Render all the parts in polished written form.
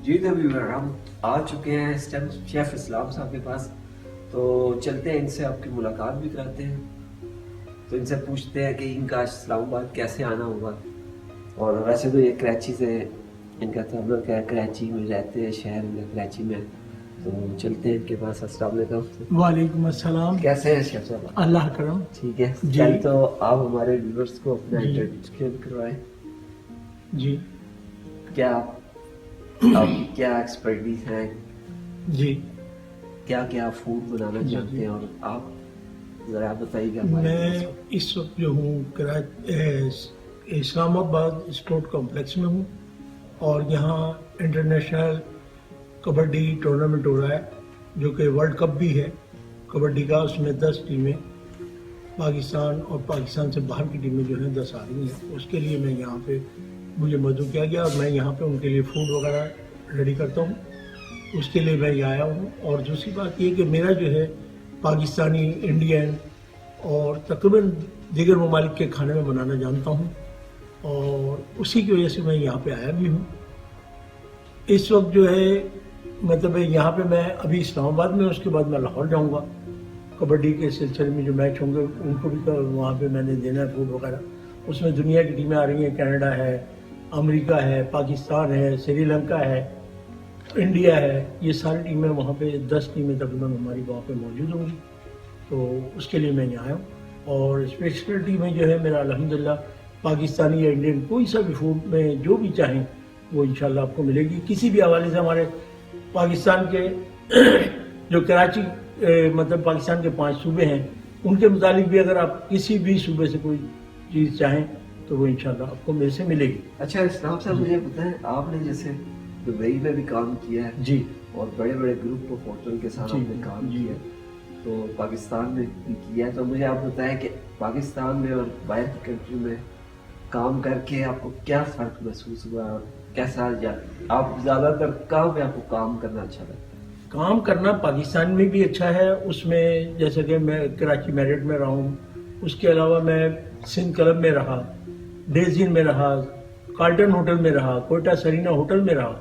جی تو ہم آ چکے ہیں اس ٹائم شیف اسلام صاحب کے پاس، تو چلتے ہیں ان سے آپ کی ملاقات بھی کراتے ہیں، تو ان سے پوچھتے ہیں کہ ان کا اسلام آباد کیسے آنا ہوگا. اور ویسے تو یہ کراچی سے ان کا تعلق ہے، کراچی میں رہتے ہیں، شہر میں کراچی میں. تو چلتے ہیں ان کے پاس. السلام علیکم. وعلیکم السلام. کیسے ہیں شیف صاحب؟ اللہ کرم. ٹھیک ہے. جی. پہلے تو آپ ہمارے ویورز کو اپنا جی. انٹروڈکشن کروائیں. جی. کیا آپ کی کیا ایکسپرٹیز ہے؟ جی. کیا کیا فوڈ بنانا جی. چاہتے ہیں؟ اور آپ ذرا بتائیے گا. میں اس وقت جو ہوں اسلام آباد اسپورٹ کمپلیکس میں ہوں، اور یہاں انٹرنیشنل کبڈی ٹورنامنٹ ہو رہا ہے جو کہ ورلڈ کپ بھی ہے کبڈی کا. اس میں 10 ٹیمیں پاکستان اور پاکستان سے باہر کی ٹیمیں جو ہیں 10 آ رہی ہیں. اس کے لیے میں یہاں پہ مجھے مدعو کیا گیا اور میں یہاں پہ ان کے لیے فوڈ وغیرہ ریڈی کرتا ہوں. اس کے لیے میں آیا ہوں. اور دوسری بات یہ کہ میرا جو ہے پاکستانی، انڈین اور تقریباً دیگر ممالک کے کھانے میں بنانا جانتا ہوں، اور اسی کی وجہ سے میں یہاں پہ آیا بھی ہوں. اس وقت جو ہے مطلب یہاں پہ میں ابھی اسلام آباد میں، اس کے بعد میں لاہور جاؤں گا. کبڈی کے سلسلے میں جو میچ ہوں گے ان کو بھی وہاں پہ میں نے دینا ہے فوڈ وغیرہ. اس میں دنیا کی ٹیمیں آ رہی ہیں، کینیڈا ہے، امریکہ ہے، پاکستان ہے، سری لنکا ہے، انڈیا ہے. یہ ساری ٹیمیں وہاں پہ 10 ٹیمیں تقریباً ہماری وہاں پہ موجود ہوں گی. تو اس کے لیے میں یہاں آیا ہوں. اور اسپیشلٹی میں جو ہے میرا الحمدللہ پاکستانی یا انڈین کوئی سا بھی فوڈ میں جو بھی چاہیں وہ انشاءاللہ آپ کو ملے گی. کسی بھی حوالے سے ہمارے پاکستان کے جو کراچی مطلب پاکستان کے 5 صوبے ہیں ان کے متعلق بھی اگر آپ کسی بھی صوبے سے کوئی چیز چاہیں تو وہ انشاءاللہ آپ کو میرے سے ملے گی. اچھا اسلام صاحب مجھے بتائیں، آپ نے جیسے دبئی میں بھی کام کیا ہے جی، اور بڑے بڑے گروپ آف ہوٹل کے ساتھ آپ نے کام کیا ہے، تو پاکستان میں بھی کیا ہے، تو مجھے آپ بتائیں کہ پاکستان میں اور باہر کی کنٹری میں کام کر کے آپ کو کیا فرق محسوس ہوا، اور کیسا آپ زیادہ تر کہاں پہ آپ کو کام کرنا اچھا لگتا ہے؟ کام کرنا پاکستان میں بھی اچھا ہے. اس میں جیسے کہ میں کراچی میرٹ میں رہا ہوں، اس کے علاوہ میں سندھ کلب میں رہا، ڈیزین میں رہا، کارلٹن ہوٹل میں رہا، کوئٹہ سرینا ہوٹل میں رہا.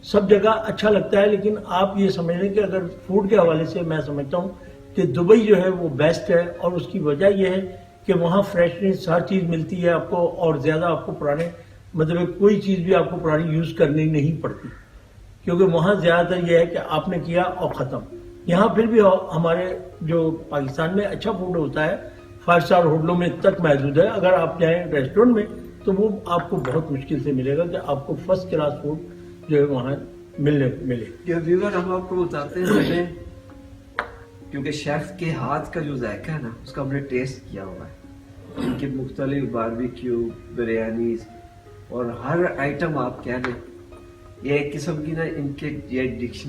سب جگہ اچھا لگتا ہے. لیکن آپ یہ سمجھ لیں کہ اگر فوڈ کے حوالے سے میں سمجھتا ہوں کہ دبئی جو ہے وہ بیسٹ ہے. اور اس کی وجہ یہ ہے کہ وہاں فریشنس ہر چیز ملتی ہے آپ کو، اور زیادہ آپ کو پرانے مطلب کوئی چیز بھی آپ کو پرانی یوز کرنی نہیں پڑتی، کیونکہ وہاں زیادہ تر یہ ہے کہ آپ نے کیا اور ختم. یہاں پھر بھی ہمارے جو پاکستان میں اچھا فوڈ ہوتا ہے 5 اسٹار ہوٹلوں میں تک محدود ہے. اگر آپ جائیں ریسٹورینٹ میں تو وہ آپ کو بہت مشکل سے ملے گا کہ آپ کو فرسٹ کلاس فوڈ جو ہے وہاں ملے. ویور ہم آپ کو بتاتے ہیں ہمیں، کیونکہ شیف کے ہاتھ کا جو ذائقہ ہے نا اس کا ہم نے ٹیسٹ کیا ہوا ہے. ان کے مختلف باربیکیو، بریانیز اور ہر آئٹم آپ کہہ لیں، یہ ایک قسم کی نا ان کے یہ ڈکشنری